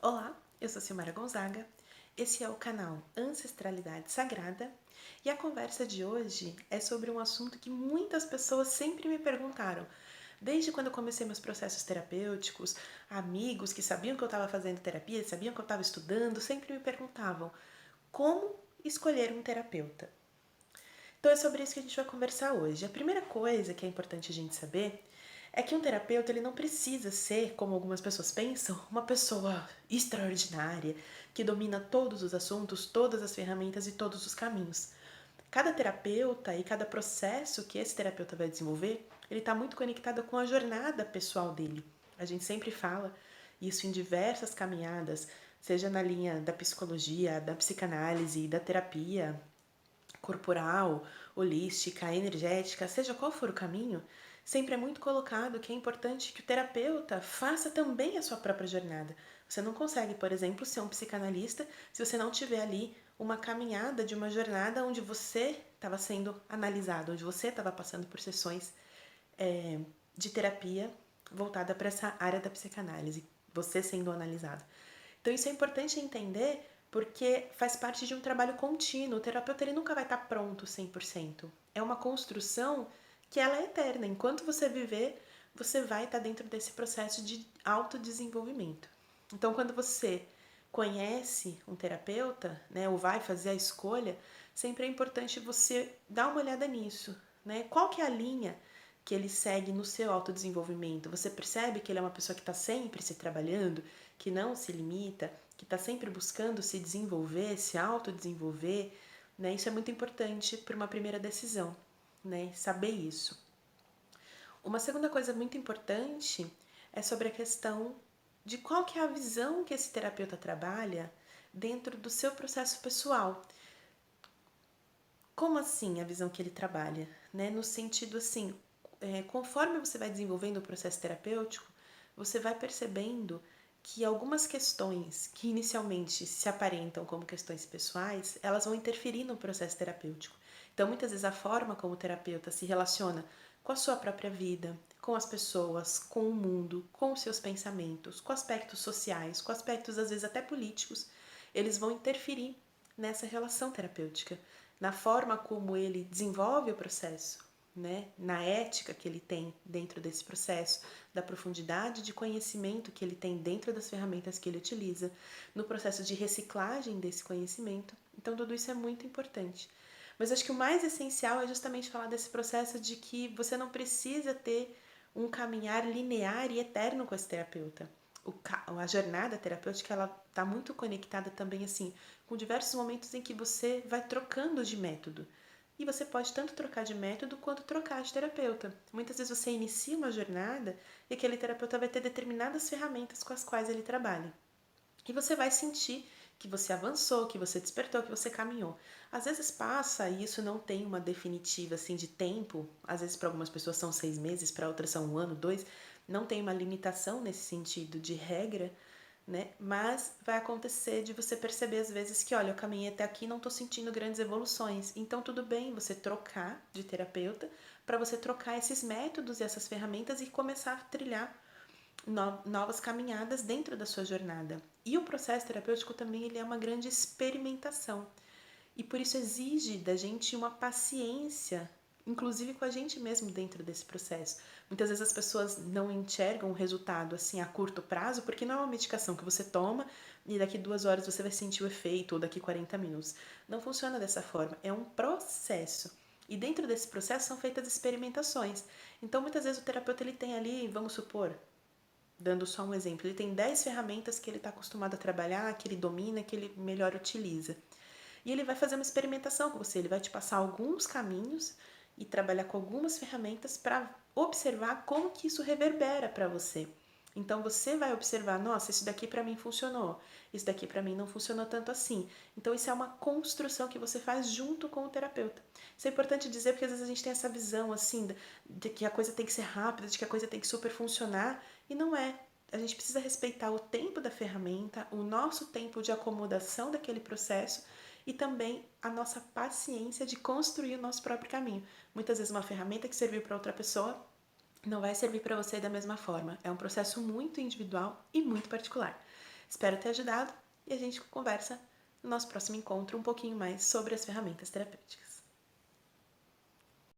Olá, eu sou Silmara Gonzaga, esse é o canal Ancestralidade Sagrada e a conversa de hoje é sobre um assunto que muitas pessoas sempre me perguntaram. Desde quando eu comecei meus processos terapêuticos, amigos que sabiam que eu estava fazendo terapia, sabiam que eu estava estudando, sempre me perguntavam como escolher um terapeuta. Então é sobre isso que a gente vai conversar hoje. A primeira coisa que é importante a gente saber é que um terapeuta ele não precisa ser, como algumas pessoas pensam, uma pessoa extraordinária que domina todos os assuntos, todas as ferramentas e todos os caminhos. Cada terapeuta e cada processo que esse terapeuta vai desenvolver, ele está muito conectado com a jornada pessoal dele. A gente sempre fala isso em diversas caminhadas, seja na linha da psicologia, da psicanálise, da terapia corporal, holística, energética, seja qual for o caminho, sempre é muito colocado que é importante que o terapeuta faça também a sua própria jornada. Você não consegue, por exemplo, ser um psicanalista se você não tiver ali uma caminhada de uma jornada onde você estava sendo analisado, onde você estava passando por sessões de terapia voltada para essa área da psicanálise, você sendo analisado. Então isso é importante entender porque faz parte de um trabalho contínuo. O terapeuta ele nunca vai estar pronto 100%. É uma construção que ela é eterna. Enquanto você viver, você vai estar dentro desse processo de autodesenvolvimento. Então quando você conhece um terapeuta, né, ou vai fazer a escolha, sempre é importante você dar uma olhada nisso, né? Qual que é a linha que ele segue no seu autodesenvolvimento? Você percebe que ele é uma pessoa que está sempre se trabalhando, que não se limita, que está sempre buscando se desenvolver, se autodesenvolver, né? Isso é muito importante para uma primeira decisão, né? Saber isso. Uma segunda coisa muito importante é sobre a questão de qual que é a visão que esse terapeuta trabalha dentro do seu processo pessoal. Como assim a visão que ele trabalha? Né? No sentido assim, conforme você vai desenvolvendo o processo terapêutico, você vai percebendo que algumas questões que inicialmente se aparentam como questões pessoais, elas vão interferir no processo terapêutico. Então, muitas vezes a forma como o terapeuta se relaciona com a sua própria vida, com as pessoas, com o mundo, com os seus pensamentos, com aspectos sociais, com aspectos às vezes até políticos, eles vão interferir nessa relação terapêutica, na forma como ele desenvolve o processo, né? Na ética que ele tem dentro desse processo, da profundidade de conhecimento que ele tem dentro das ferramentas que ele utiliza, no processo de reciclagem desse conhecimento. Então, tudo isso é muito importante. Mas acho que o mais essencial é justamente falar desse processo de que você não precisa ter um caminhar linear e eterno com esse terapeuta. A jornada terapêutica ela está muito conectada também assim com diversos momentos em que você vai trocando de método. E você pode tanto trocar de método quanto trocar de terapeuta. Muitas vezes você inicia uma jornada e aquele terapeuta vai ter determinadas ferramentas com as quais ele trabalha. E você vai sentir que você avançou, que você despertou, que você caminhou. Às vezes passa e isso não tem uma definitiva assim de tempo. Às vezes para algumas pessoas são 6 meses, para outras são um ano, dois. Não tem uma limitação nesse sentido de regra, né? Mas vai acontecer de você perceber às vezes que, olha, eu caminhei até aqui e não estou sentindo grandes evoluções. Então tudo bem você trocar de terapeuta para você trocar esses métodos e essas ferramentas e começar a trilhar novas caminhadas dentro da sua jornada. E o processo terapêutico também ele é uma grande experimentação. E por isso exige da gente uma paciência, inclusive com a gente mesmo dentro desse processo. Muitas vezes as pessoas não enxergam o resultado assim a curto prazo, porque não é uma medicação que você toma e daqui 2 horas você vai sentir o efeito, ou daqui 40 minutos. Não funciona dessa forma, é um processo. E dentro desse processo são feitas experimentações. Então muitas vezes o terapeuta ele tem ali, vamos supor, dando só um exemplo, ele tem 10 ferramentas que ele está acostumado a trabalhar, que ele domina, que ele melhor utiliza. E ele vai fazer uma experimentação com você, ele vai te passar alguns caminhos e trabalhar com algumas ferramentas para observar como que isso reverbera para você. Então você vai observar, nossa, isso daqui para mim funcionou, isso daqui para mim não funcionou tanto assim. Então isso é uma construção que você faz junto com o terapeuta. Isso é importante dizer porque às vezes a gente tem essa visão assim de que a coisa tem que ser rápida, de que a coisa tem que super funcionar e não é. A gente precisa respeitar o tempo da ferramenta, o nosso tempo de acomodação daquele processo e também a nossa paciência de construir o nosso próprio caminho. Muitas vezes uma ferramenta que serviu para outra pessoa não vai servir para você da mesma forma. É um processo muito individual e muito particular. Espero ter ajudado e a gente conversa no nosso próximo encontro um pouquinho mais sobre as ferramentas terapêuticas.